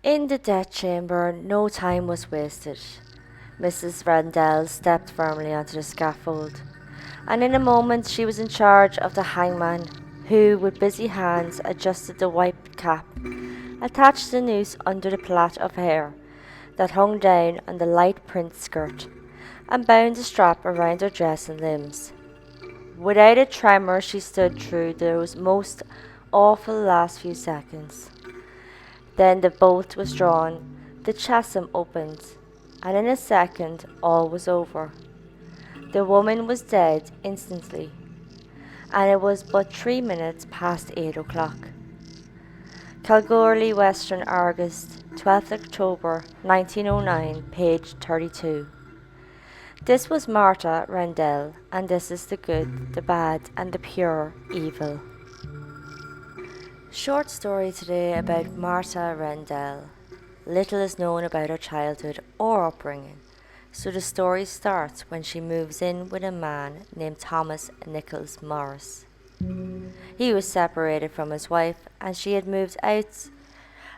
In the death chamber, no time was wasted. Mrs. Rendell stepped firmly onto the scaffold, and in a moment she was in charge of the hangman, who, with busy hands, adjusted the white cap, attached the noose under the plait of hair that hung down on the light print skirt, and bound the strap around her dress and limbs. Without a tremor, she stood through those most awful last few seconds. Then the bolt was drawn, the chasm opened, and in a second all was over. The woman was dead instantly, and it was but 3 minutes past 8 o'clock. Kalgoorlie Western Argus, 12th October 1909, page 32. This was Martha Rendell, and this is the good, the bad, and the pure evil. Short story today about Martha Rendell. Little is known about her childhood or upbringing, so the story starts when she moves in with a man named Thomas Nichols Morris. He was separated from his wife and she had moved out,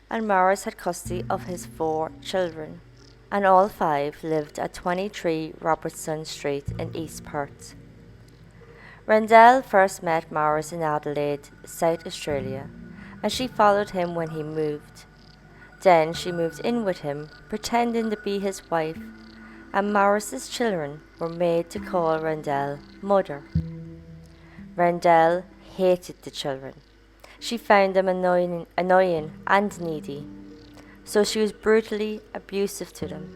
and Morris had custody of his 4 children, and all 5 lived at 23 Robertson Street in East Perth. Rendell first met Morris in Adelaide, South Australia, and she followed him when he moved. Then she moved in with him, pretending to be his wife, and Morris's children were made to call Rendell mother. Rendell hated the children. She found them annoying and needy, so she was brutally abusive to them,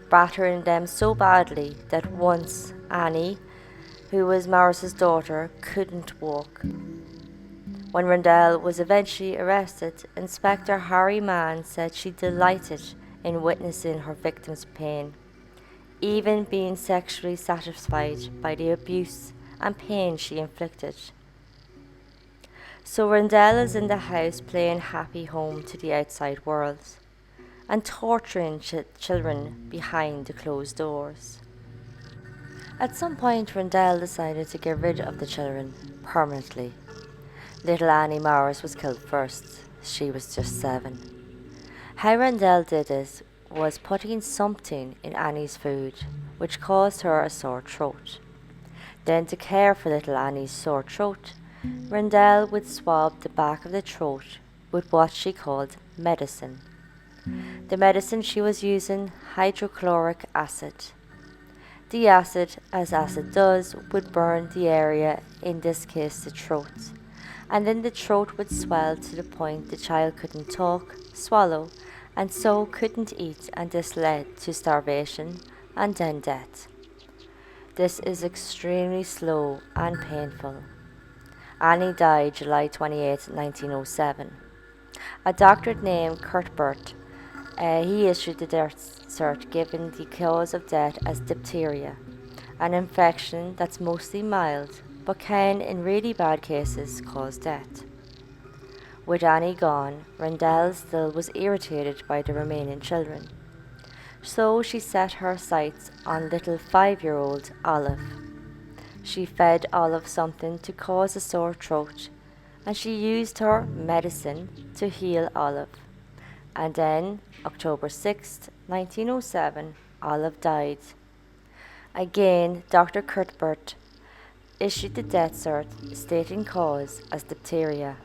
battering them so badly that once Annie, who was Morris's daughter, couldn't walk. When Rendell was eventually arrested, Inspector Harry Mann said she delighted in witnessing her victims' pain, even being sexually satisfied by the abuse and pain she inflicted. So Rendell is in the house playing happy home to the outside world and torturing children behind the closed doors. At some point, Rendell decided to get rid of the children permanently. Little Annie Morris was killed first. She was just 7. How Rendell did this was putting something in Annie's food, which caused her a sore throat. Then, to care for little Annie's sore throat, Rendell would swab the back of the throat with what she called medicine. The medicine she was using, hydrochloric acid. The acid, as acid does, would burn the area, in this case the throat, and then the throat would swell to the point the child couldn't talk, swallow, and so couldn't eat, and this led to starvation and then death. This is extremely slow and painful. Annie died July 28, 1907. A doctor named Cuthbert, he issued the death cert giving the cause of death as diphtheria, an infection that's mostly mild but can, in really bad cases, cause death. With Annie gone, Rendell still was irritated by the remaining children, so she set her sights on little 5-year-old Olive. She fed Olive something to cause a sore throat, and she used her medicine to heal Olive. And then, October 6, 1907, Olive died. Again, Dr. Cuthbert issued the death cert stating cause as diphtheria.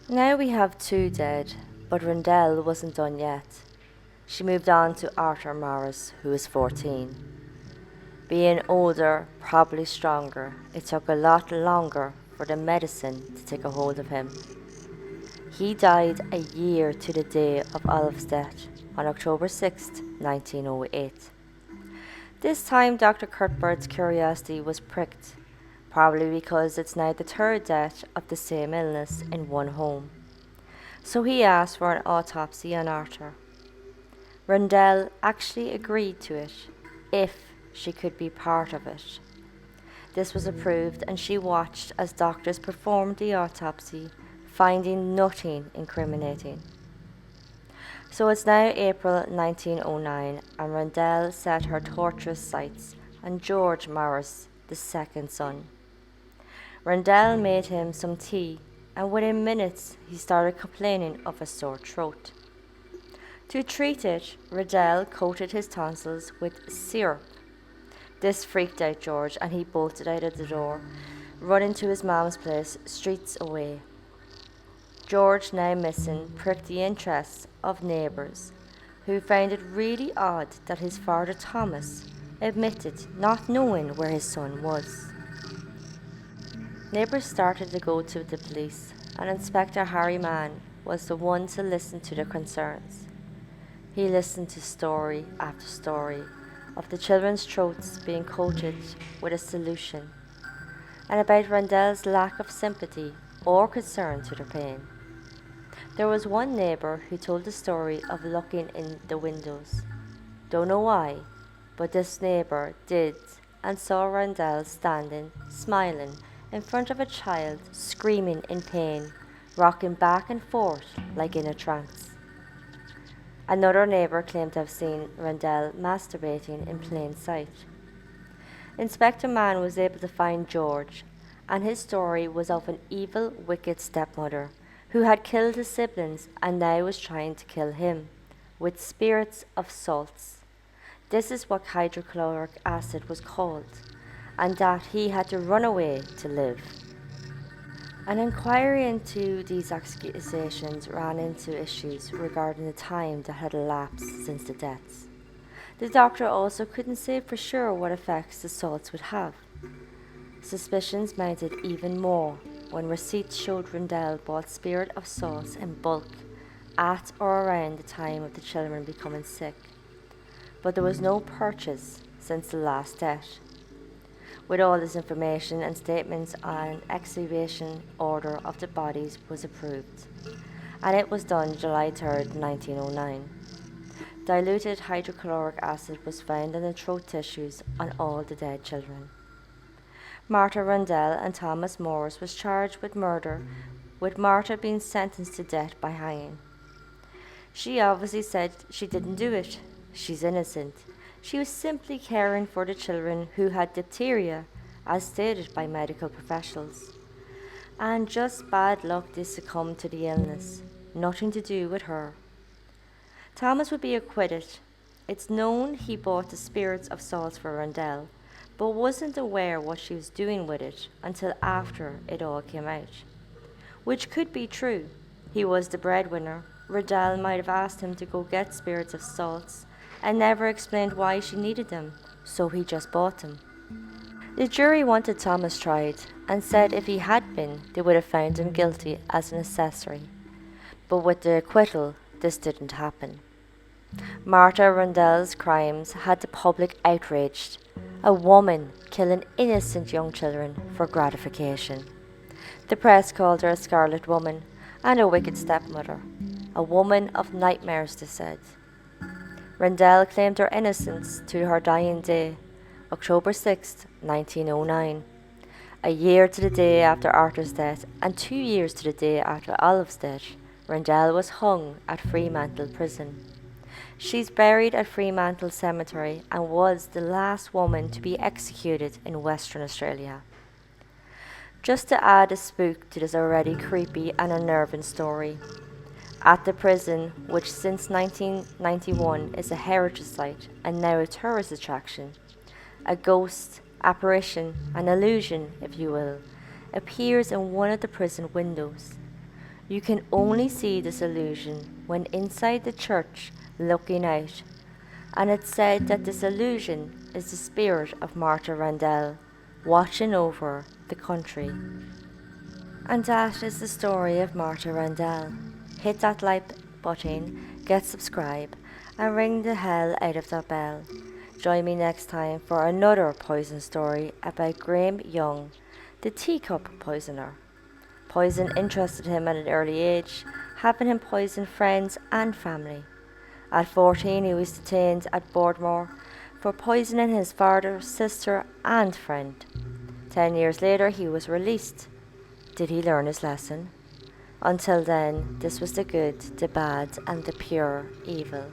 Now we have 2 dead, but Rendell wasn't done yet. She moved on to Arthur Morris, who was 14. Being older, probably stronger, it took a lot longer for the medicine to take a hold of him. He died a year to the day of Olive's death, on October 6, 1908. This time Dr. Cuthbert's curiosity was pricked, probably because it's now the 3rd death of the same illness in one home. So he asked for an autopsy on Arthur. Rendell actually agreed to it, if she could be part of it. This was approved, and she watched as doctors performed the autopsy, finding nothing incriminating. So it's now April 1909, and Rendell set her torturous sights on George Morris, the 2nd son. Rendell made him some tea, and within minutes he started complaining of a sore throat. To treat it, Rendell coated his tonsils with syrup. This freaked out George and he bolted out of the door, running to his mom's place streets away. George, now missing, pricked the interests of neighbours, who found it really odd that his father Thomas admitted not knowing where his son was. Neighbours started to go to the police, and Inspector Harry Mann was the one to listen to their concerns. He listened to story after story of the children's throats being coated with a solution, and about Rendell's lack of sympathy or concern to their pain. There was one neighbour who told the story of looking in the windows. Don't know why, but this neighbour did, and saw Rendell standing, smiling, in front of a child, screaming in pain, rocking back and forth like in a trance. Another neighbour claimed to have seen Rendell masturbating in plain sight. Inspector Mann was able to find George, and his story was of an evil, wicked stepmother who had killed his siblings and now was trying to kill him with spirits of salts. This is what hydrochloric acid was called, and that he had to run away to live. An inquiry into these accusations ran into issues regarding the time that had elapsed since the deaths. The doctor also couldn't say for sure what effects the salts would have. Suspicions mounted even more when receipts showed Rendell bought spirit of salts in bulk at or around the time of the children becoming sick, but there was no purchase since the last death. With all this information and statements, an exhumation order of the bodies was approved, and it was done July 3rd, 1909. Diluted hydrochloric acid was found in the throat tissues on all the dead children. Martha Rendell and Thomas Morris was charged with murder, with Martha being sentenced to death by hanging. She obviously said she didn't do it. She's innocent. She was simply caring for the children who had diphtheria, as stated by medical professionals. And just bad luck they succumbed to the illness. Nothing to do with her. Thomas would be acquitted. It's known he bought the spirits of salts for Rendell, but wasn't aware what she was doing with it until after it all came out. Which could be true. He was the breadwinner. Rendell might have asked him to go get spirits of salts and never explained why she needed them, so he just bought them. The jury wanted Thomas tried and said if he had been, they would have found him guilty as an accessory. But with the acquittal, this didn't happen. Martha Rendell's crimes had the public outraged. A woman killing innocent young children for gratification. The press called her a scarlet woman and a wicked stepmother. A woman of nightmares, they said. Rendell claimed her innocence to her dying day, October 6, 1909. A year to the day after Arthur's death and 2 years to the day after Olive's death, Rendell was hung at Fremantle Prison. She's buried at Fremantle Cemetery and was the last woman to be executed in Western Australia. Just to add a spook to this already creepy and unnerving story, at the prison, which since 1991 is a heritage site and now a tourist attraction, a ghost, apparition, an illusion, if you will, appears in one of the prison windows. You can only see this illusion when inside the church looking out, and it's said that this illusion is the spirit of Martha Rendell watching over the country. And that is the story of Martha Rendell. Hit that like button, get subscribe, and ring the hell out of that bell. Join me next time for another poison story about Graham Young, the teacup poisoner. Poison interested him at an early age, having him poison friends and family. At 14, he was detained at Boardmore for poisoning his father, sister, and friend. 10 years later, he was released. Did he learn his lesson? Until then, this was the good, the bad, and the pure evil.